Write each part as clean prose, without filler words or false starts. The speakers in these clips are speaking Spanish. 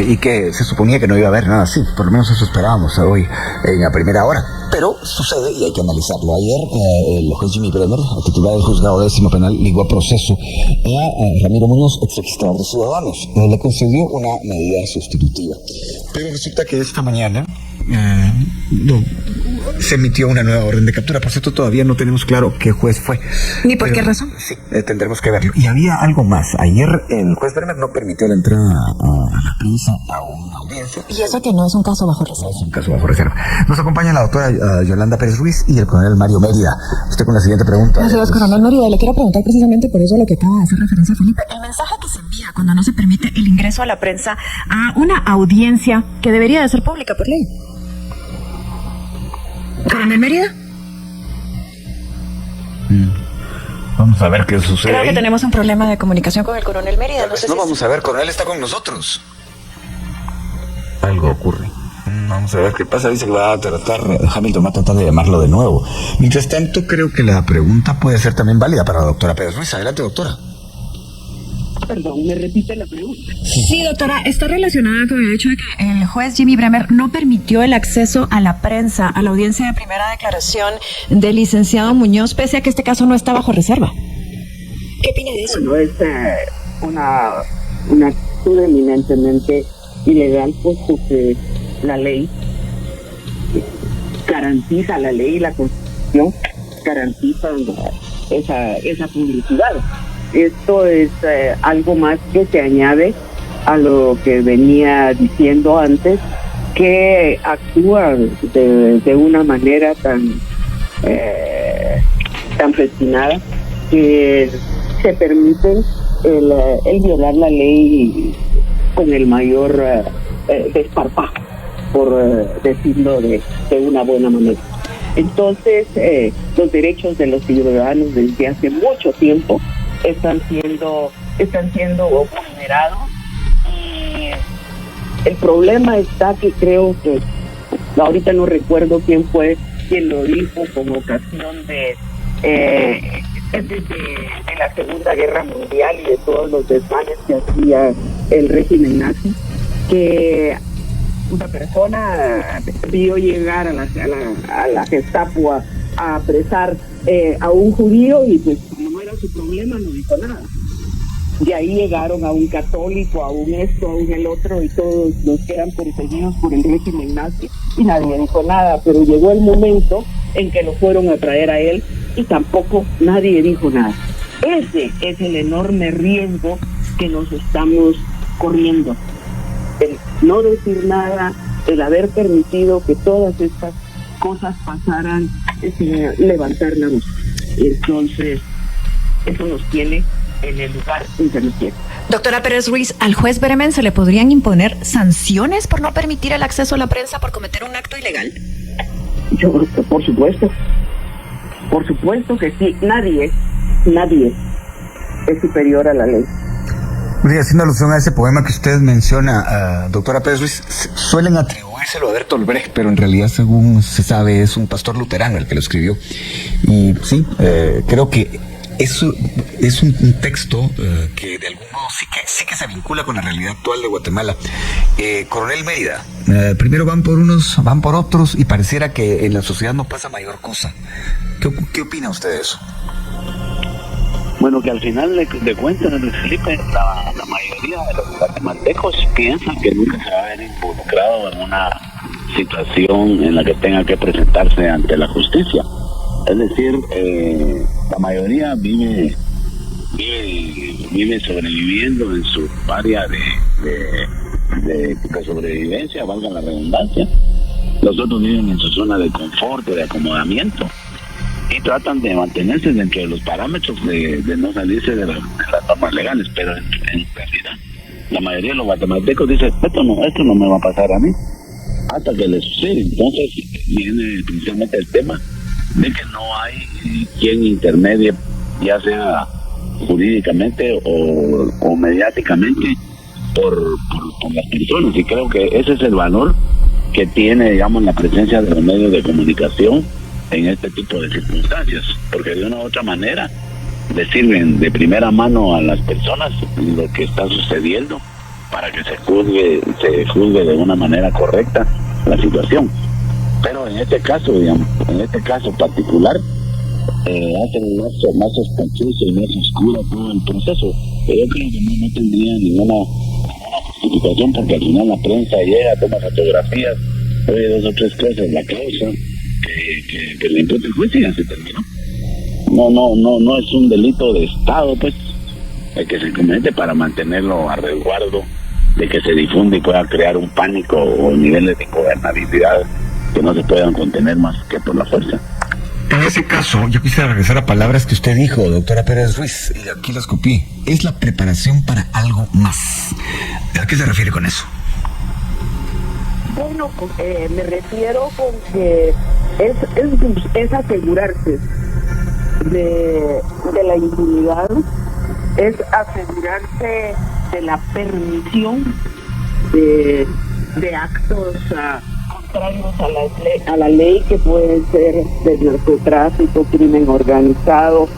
y que se suponía que no iba a haber nada así, por lo menos eso esperábamos hoy en la primera hora. Pero sucede y hay que analizarlo. Ayer el juez Jimmy Bremer, titular del juzgado 10º penal, ligó a proceso a Ramiro Muñoz, ex registrador de Ciudadanos. Le concedió una medida sustitutiva. Pero resulta que esta mañana se emitió una nueva orden de captura. Por cierto, todavía no tenemos claro qué juez fue. ¿Ni por qué razón? Sí, tendremos que verlo. Y había algo más. Ayer el juez Bremer no permitió la entrada a la prensa a una audiencia. Y eso que no es un caso bajo reserva. No es un caso bajo reserva. Nos acompaña la doctora Yolanda Pérez Ruiz y el coronel Mario Mérida. Usted con la siguiente pregunta. Gracias, coronel Mérida. Le quiero preguntar precisamente por eso a lo que acaba de hacer referencia Felipe. El mensaje que se envía cuando no se permite el ingreso a la prensa a una audiencia que debería de ser pública por ley. ¿Coronel Mérida? Vamos a ver qué sucede. Creo que tenemos un problema de comunicación con el coronel Mérida. No sé si vamos a ver, coronel está con nosotros. Algo ocurre. Vamos a ver qué pasa. Dice que va a tratar, Hamilton va a tratar de llamarlo de nuevo. Mientras tanto, creo que la pregunta puede ser también válida para la doctora Pérez Ruiz. Adelante, doctora. Perdón, ¿me repite la pregunta? Sí, doctora, está relacionada con el hecho de que el juez Jimmy Bremer no permitió el acceso a la prensa, a la audiencia de primera declaración del licenciado Muñoz, pese a que este caso no está bajo reserva. ¿Qué opina de eso? Bueno, es una actitud eminentemente ilegal, puesto que la ley garantiza, la ley y la Constitución garantizan esa publicidad. Esto es algo más que se añade a lo que venía diciendo antes, que actúa de una manera tan festinada que se permiten el violar la ley con el mayor desparpajo, por decirlo de una buena manera. Entonces, los derechos de los ciudadanos desde hace mucho tiempo están siendo vulnerados, y el problema está que creo que ahorita no recuerdo quién fue quien lo dijo con ocasión de la Segunda Guerra Mundial y de todos los desmanes que hacía el régimen nazi, que una persona vio llegar a la Gestapo a apresar a un judío, y pues como no era su problema no dijo nada. De ahí llegaron a un católico, a un esto, a un el otro, y todos los que eran perseguidos por el régimen nazi, y nadie dijo nada. Pero llegó el momento en que lo fueron a traer a él y tampoco nadie dijo nada. Ese es el enorme riesgo que nos estamos corriendo. El no decir nada, el haber permitido que todas estas cosas pasaran sin levantar la voz. Entonces, eso nos tiene en el lugar en que nos tiene. Doctora Pérez Ruiz, ¿al juez Bremen se le podrían imponer sanciones por no permitir el acceso a la prensa por cometer un acto ilegal? Yo, por supuesto que sí. Nadie es superior a la ley. Haciendo alusión a ese poema que usted menciona, doctora Pérez Ruiz, suelen atribuírselo a Bertolt Brecht, pero en realidad, según se sabe, es un pastor luterano el que lo escribió. Y sí, creo que eso es un texto que de algún modo sí que se vincula con la realidad actual de Guatemala. Coronel Mérida, primero van por unos, van por otros, y pareciera que en la sociedad no pasa mayor cosa. ¿Qué opina usted de eso? Bueno, que al final de cuentas, Felipe, la mayoría de los guatemaltecos piensan que nunca se va a ver involucrado en una situación en la que tenga que presentarse ante la justicia. Es decir, la mayoría vive sobreviviendo en su área de sobrevivencia, valga la redundancia. Los otros viven en su zona de confort, de acomodamiento, y tratan de mantenerse dentro de los parámetros de no salirse de las normas legales. Pero en realidad la mayoría de los guatemaltecos dicen, esto no me va a pasar a mí, hasta que le sucede. Entonces viene principalmente el tema de que no hay quien intermedie, ya sea jurídicamente o mediáticamente por las personas. Y creo que ese es el valor que tiene, digamos, la presencia de los medios de comunicación en este tipo de circunstancias, porque de una u otra manera le sirven de primera mano a las personas lo que está sucediendo para que se juzgue de una manera correcta la situación. Pero en este caso, digamos, en este caso particular, hacen más sospechoso y más oscuro todo el proceso. Pero yo creo que no tendría ninguna justificación, porque al final la prensa llega, toma fotografías, oye 2 o 3 cosas, la causa, que le impute el juez y ya se terminó. No es un delito de Estado, pues, el que se comete para mantenerlo a resguardo de que se difunde y pueda crear un pánico o niveles de ingobernabilidad que no se puedan contener más que por la fuerza. En ese caso, yo quisiera regresar a palabras que usted dijo, doctora Pérez Ruiz, y aquí las copié. Es la preparación para algo más. ¿A qué se refiere con eso? Bueno, me refiero con que es asegurarse de la impunidad, es asegurarse de la permisión de actos contrarios a la ley, que pueden ser de narcotráfico, crimen organizado,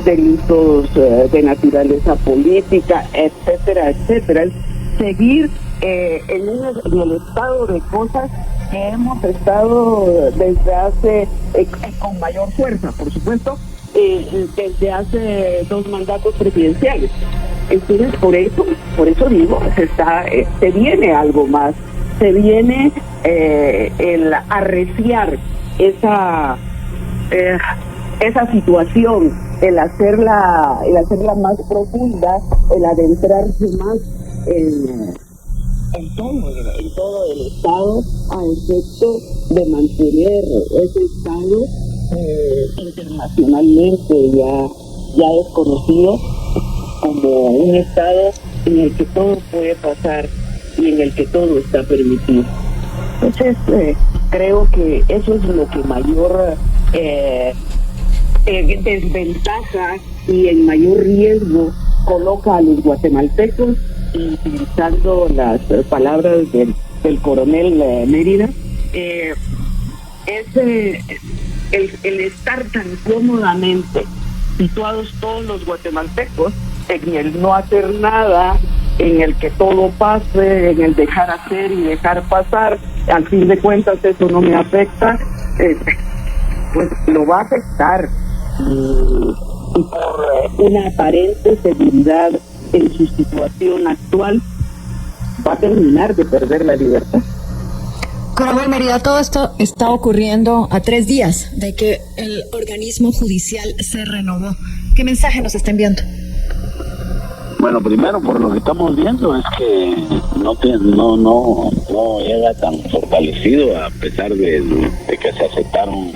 delitos de naturaleza política, etcétera, etcétera. Es seguir en el estado de cosas que hemos estado desde hace, con mayor fuerza, por supuesto, desde hace 2 mandatos presidenciales. Entonces, por eso digo, se viene algo más, se viene el arreciar esa situación, el hacerla más profunda, el adentrarse más en todo el Estado, a efecto de mantener ese Estado internacionalmente ya es conocido como un Estado en el que todo puede pasar y en el que todo está permitido. Entonces, creo que eso es lo que mayor desventaja y en mayor riesgo coloca a los guatemaltecos, y utilizando las palabras del coronel Mérida, es el estar tan cómodamente situados todos los guatemaltecos en el no hacer nada, en el que todo pase, en el dejar hacer y dejar pasar. Al fin de cuentas eso no me afecta, pues lo va a afectar, y por una aparente seguridad en su situación actual va a terminar de perder la libertad. Coronel Mérida, todo esto está ocurriendo a 3 días de que el organismo judicial se renovó. ¿Qué mensaje nos está enviando? Bueno, primero, por lo que estamos viendo, es que no llega tan fortalecido, a pesar de que se aceptaron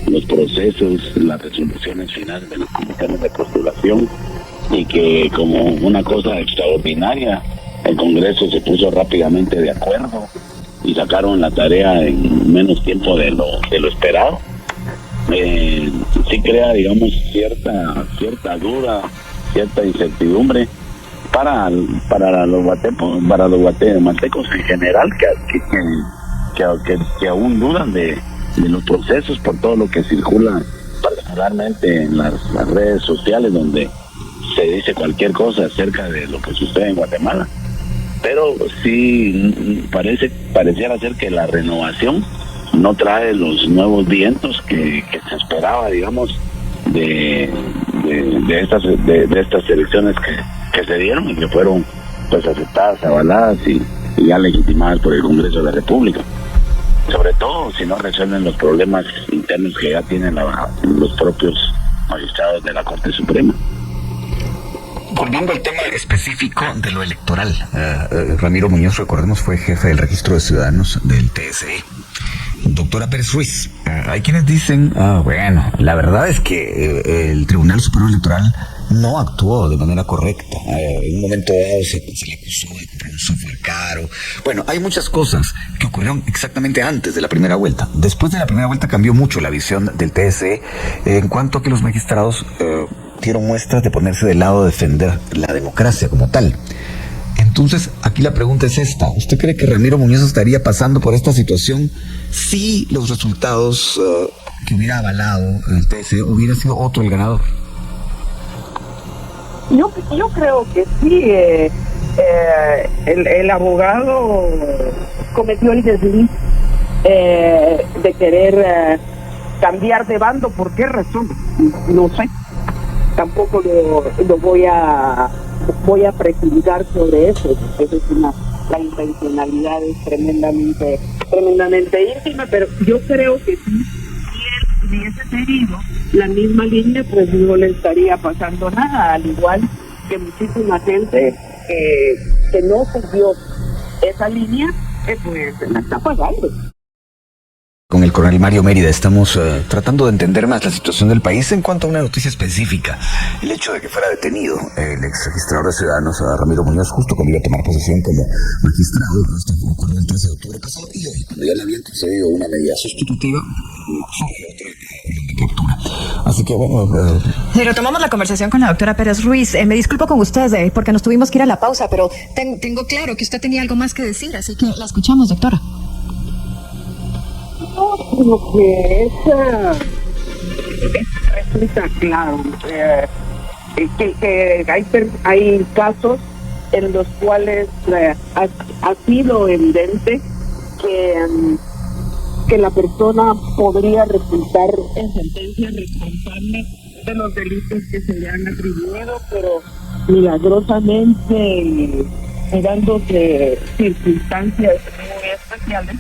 los procesos, las resoluciones finales de los comisiones de postulación, y que, como una cosa extraordinaria, el Congreso se puso rápidamente de acuerdo y sacaron la tarea en menos tiempo de lo esperado. Sí crea, digamos, cierta duda, cierta incertidumbre para los guatemaltecos en general, que aún dudan de los procesos por todo lo que circula, particularmente en las redes sociales, donde se dice cualquier cosa acerca de lo que sucede en Guatemala. Pero sí pareciera ser que la renovación no trae los nuevos vientos que se esperaba, digamos, de estas elecciones que se dieron y que fueron, pues, aceptadas, avaladas y ya legitimadas por el Congreso de la República. Sobre todo si no resuelven los problemas internos que ya tienen los propios magistrados de la Corte Suprema. Volviendo al tema específico de lo electoral, Ramiro Muñoz, recordemos, fue jefe del Registro de Ciudadanos del TSE. Doctora Pérez Ruiz, hay quienes dicen, bueno, la verdad es que el Tribunal Superior Electoral no actuó de manera correcta. En un momento dado se le acusó de comprar un software caro. Bueno, hay muchas cosas que ocurrieron exactamente antes de la primera vuelta. Después de la primera vuelta cambió mucho la visión del TSE en cuanto a que los magistrados dieron muestras de ponerse del lado de defender la democracia como tal. Entonces, aquí la pregunta es esta. ¿Usted cree que Ramiro Muñoz estaría pasando por esta situación si los resultados que hubiera avalado el TSE hubiera sido otro el ganador? Yo creo que sí. el abogado cometió el desliz de querer cambiar de bando. ¿Por qué razón? No sé. Tampoco lo voy a prejuzgar sobre eso. Eso es la intencionalidad es tremendamente íntima, pero yo creo que si él hubiese seguido la misma línea, pues no le estaría pasando nada, al igual que muchísima gente que no siguió esa línea, pues la está pagando. Con el coronel Mario Mérida estamos tratando de entender más la situación del país en cuanto a una noticia específica. El hecho de que fuera detenido el ex registrador de Ciudadanos, Ramiro Muñoz, justo cuando iba a tomar posesión como magistrado. Esto ocurrió el 13 de octubre pasado y hoy, cuando ya le habían concedido una medida sustitutiva, surge otra de captura. Así que bueno... Sí, retomamos la conversación con la doctora Pérez Ruiz. Me disculpo con usted porque nos tuvimos que ir a la pausa, pero tengo claro que usted tenía algo más que decir, así que la escuchamos, doctora. Lo que resulta claro que hay casos en los cuales ha sido evidente que la persona podría resultar en sentencia responsable de los delitos que se le han atribuido, pero milagrosamente, dándose circunstancias muy especiales,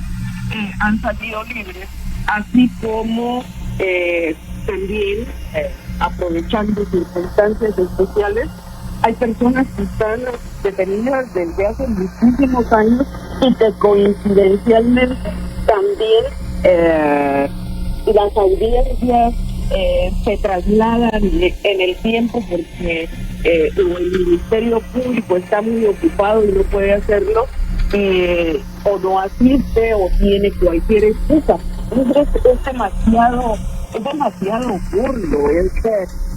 han salido libres, así como también aprovechando circunstancias especiales, hay personas que están detenidas desde hace muchísimos años y que coincidencialmente también las audiencias se trasladan en el tiempo porque el Ministerio Público está muy ocupado y no puede hacerlo, o no asiste o tiene cualquier excusa. Es demasiado burdo.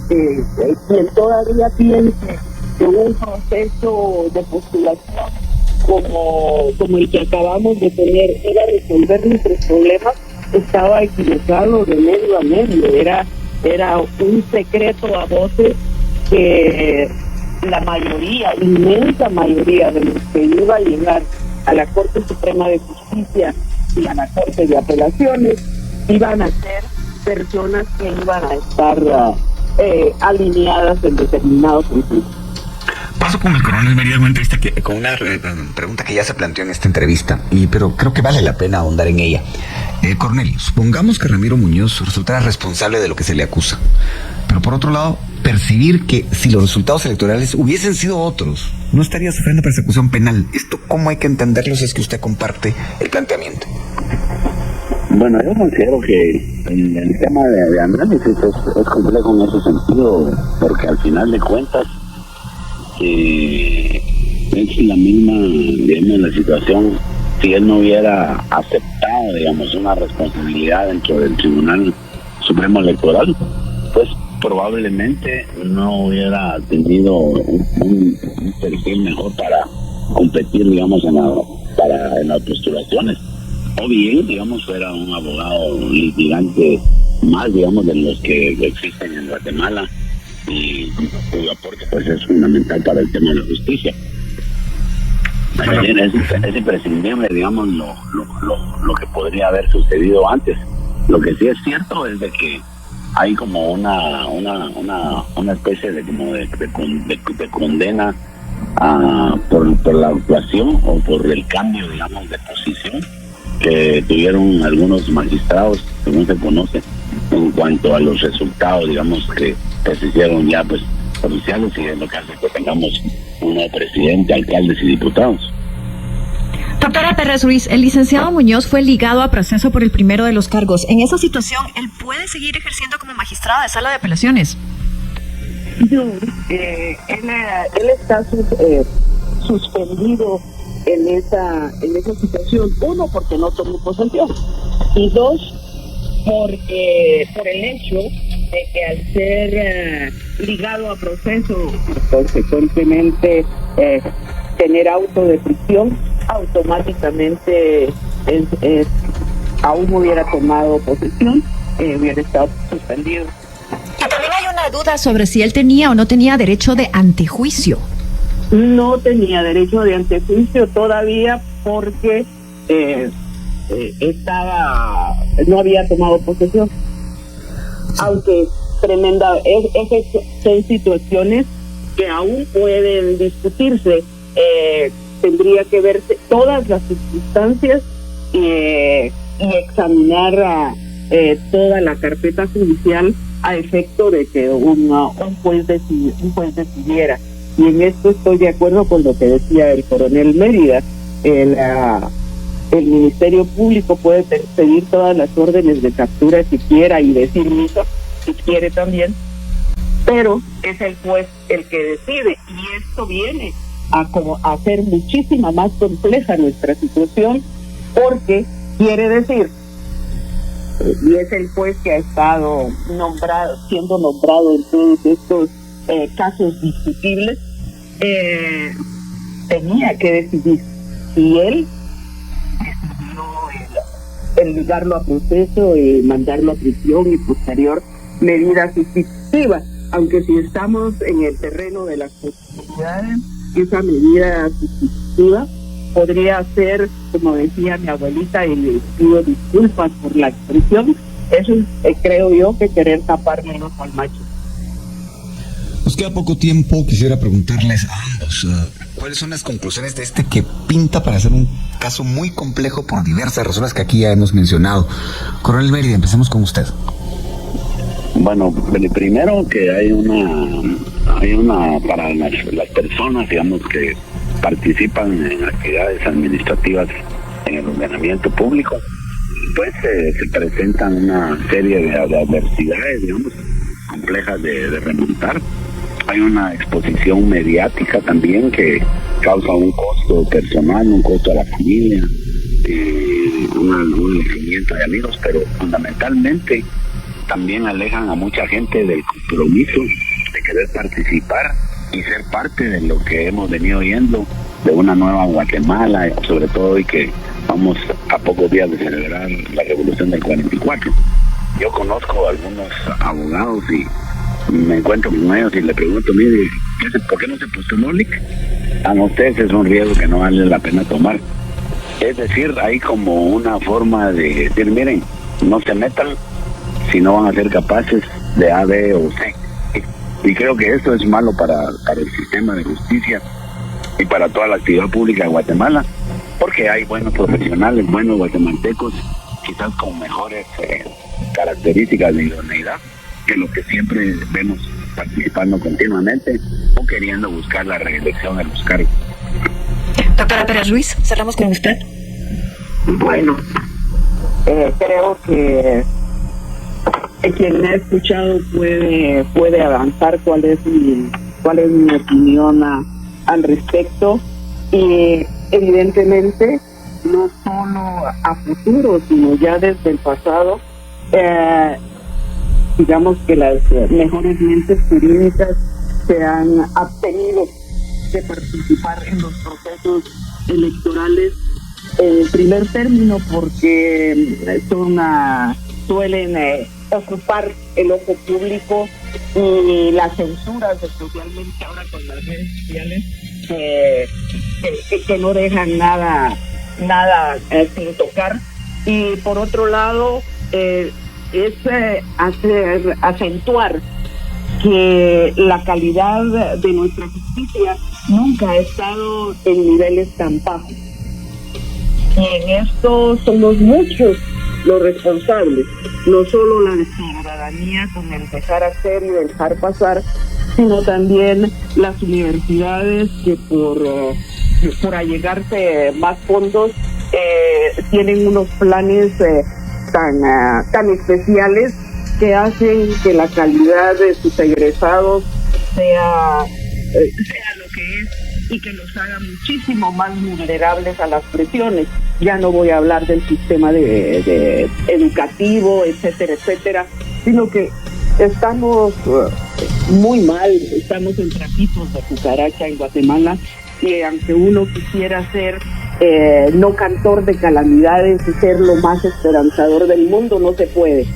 Quien todavía piense que un proceso de postulación como el que acabamos de tener iba a resolver nuestros problemas, estaba equivocado de medio a medio. Era un secreto a voces que la mayoría, inmensa mayoría de los que iba a llegar a la Corte Suprema de Justicia y a la Corte de Apelaciones iban a ser personas que iban a estar alineadas en determinados sentidos. Paso con el coronel Mérida con una pregunta que ya se planteó en esta entrevista, pero creo que vale la pena ahondar en ella. Coronel, supongamos que Ramiro Muñoz resultara responsable de lo que se le acusa, pero por otro lado, percibir que si los resultados electorales hubiesen sido otros, no estaría sufriendo persecución penal. ¿Esto cómo hay que entenderlo si es que usted comparte el planteamiento? Bueno, yo considero que el tema de análisis es complejo en ese sentido, porque al final de cuentas es la misma, digamos, la situación. Si él no hubiera aceptado, digamos, una responsabilidad dentro del Tribunal Supremo Electoral, pues probablemente no hubiera tenido un perfil mejor para competir, digamos, en las postulaciones. O bien, digamos, fuera un abogado litigante más, digamos, de los que existen en Guatemala, y cuyo aporte pues es fundamental para el tema de la justicia. Es imprescindible, digamos, lo que podría haber sucedido antes. Lo que sí es cierto es de que hay como una especie de condena por la actuación o por el cambio, digamos, de posición que tuvieron algunos magistrados, según se conoce, en cuanto a los resultados, digamos, que se hicieron ya pues oficiales, y es lo que hace que tengamos un nuevo presidente, alcaldes y diputados. Doctora Pérez Ruiz, el licenciado Muñoz fue ligado a proceso por el primero de los cargos. En esa situación, ¿él puede seguir ejerciendo como magistrado de sala de apelaciones? No, él está suspendido en esa situación. Uno, porque no tomó posesión, y dos, porque por el hecho de que al ser ligado a proceso, consecuentemente tener auto de prisión, automáticamente aún no hubiera tomado posesión, hubiera estado suspendido. Y también hay una duda sobre si él tenía o no tenía derecho de antejuicio. no tenía derecho de antejuicio todavía porque no había tomado posesión. Aunque tremenda, son situaciones que aún pueden discutirse. Tendría que verse todas las circunstancias y examinar toda la carpeta judicial a efecto de que un juez decidiera. Y en esto estoy de acuerdo con lo que decía el coronel Mérida. El Ministerio Público puede pedir todas las órdenes de captura si quiera y decir misa si quiere también, pero es el juez el que decide, y esto viene a hacer muchísima más compleja nuestra situación, porque quiere decir, y es el juez que ha estado siendo nombrado en todos estos casos discutibles, tenía que decidir si él decidió el ligarlo a proceso, mandarlo a prisión y posterior medida sustitutiva, aunque si estamos en el terreno de las posibilidades, esa medida sustitutiva podría ser, como decía mi abuelita, y le pido disculpas por la expresión, eso creo yo que querer tapar menos al macho. Nos queda poco tiempo, quisiera preguntarles a ambos, ¿cuáles son las conclusiones de este que pinta para ser un caso muy complejo por diversas razones que aquí ya hemos mencionado? Coronel Mérida, empecemos con usted. Bueno, primero que hay una para las personas, digamos, que participan en actividades administrativas en el ordenamiento público, pues se presentan una serie de adversidades, digamos, complejas de remontar. Hay una exposición mediática también que causa un costo personal, un costo a la familia, un alejamiento de amigos, pero fundamentalmente también alejan a mucha gente del compromiso de querer participar y ser parte de lo que hemos venido viendo de una nueva Guatemala, sobre todo hoy que vamos a pocos días de celebrar la revolución del 44. Yo conozco a algunos abogados y me encuentro con ellos y le pregunto, mire, ¿por qué no se postuló LIC? A ustedes es un riesgo que no vale la pena tomar. Es decir, hay como una forma de decir, miren, no se metan si no van a ser capaces de A, B o C. Y creo que esto es malo para el sistema de justicia y para toda la actividad pública de Guatemala, porque hay buenos profesionales, buenos guatemaltecos, quizás con mejores características de idoneidad que los que siempre vemos participando continuamente o queriendo buscar la reelección de los cargos. Doctora Pérez Ruiz, cerramos con usted. Bueno, creo que quien me ha escuchado puede avanzar cuál es mi opinión al respecto, y evidentemente no solo a futuro sino ya desde el pasado, digamos que las mejores mentes jurídicas se han abstenido de participar en los procesos electorales en primer término porque suelen ocupar el ojo público, y las censuras, especialmente ahora con las redes sociales, que no dejan nada sin tocar. Y por otro lado, es acentuar que la calidad de nuestra justicia nunca ha estado en niveles tan bajos. Y en esto somos muchos los responsables, no solo la ciudadanía con el dejar hacer y dejar pasar, sino también las universidades que por allegarse más fondos tienen unos planes tan especiales que hacen que la calidad de sus egresados sea lo que es, y que los haga muchísimo más vulnerables a las presiones. Ya no voy a hablar del sistema de educativo, etcétera, sino que estamos muy mal, estamos en trapitos de cucaracha en Guatemala, y aunque uno quisiera ser no cantor de calamidades y ser lo más esperanzador del mundo, no se puede.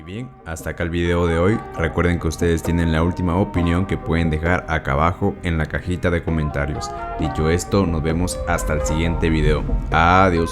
Bien, hasta acá el video de hoy. Recuerden que ustedes tienen la última opinión que pueden dejar acá abajo en la cajita de comentarios. Dicho esto, nos vemos hasta el siguiente video. Adiós.